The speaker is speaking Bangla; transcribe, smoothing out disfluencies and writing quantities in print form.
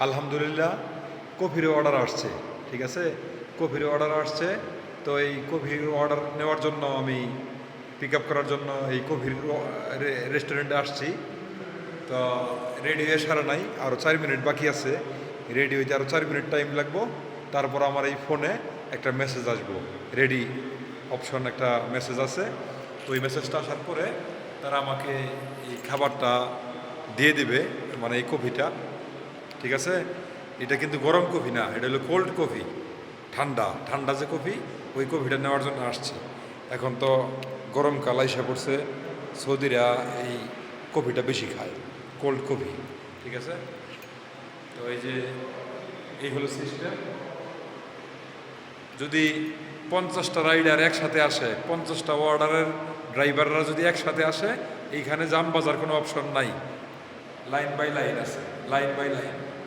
আলহামদুলিল্লাহ কফির অর্ডার আসছে, ঠিক আছে। কফির অর্ডার আসছে, তো এই কফির অর্ডার নেওয়ার জন্য আমি পিক আপ করার জন্য এই কফির রেস্টুরেন্টে আসছি। তো রেডি হয়ে সারা নাই, আরও 4 মিনিট বাকি আছে। রেডি হইতে আরও 4 মিনিট টাইম লাগবো। তারপর আমার এই ফোনে একটা মেসেজ আসবো, রেডি অপশন একটা মেসেজ আছে। তো ওই মেসেজটা আসার পরে তারা আমাকে এই খাবারটা দিয়ে দিবে, মানে এই কফিটা, ঠিক আছে। এটা কিন্তু গরম কফি না, এটা হলো কোল্ড কফি, ঠান্ডা ঠান্ডা যে কফি, ওই কফিটা নেওয়ার জন্য আসছি। এখন তো গরমকাল এসে পড়ছে, সৌদিরা এই কফিটা বেশি খায়, কোল্ড কফি, ঠিক আছে। তো এই যে এই হলো সিস্টেম। যদি 50টা রাইডার একসাথে আসে, 50টা অর্ডারের ড্রাইভাররা যদি একসাথে আসে, এইখানে জাম বাজার কোনো অপশন নাই, লাইন বাই লাইন আছে, লাইন বাই লাইন।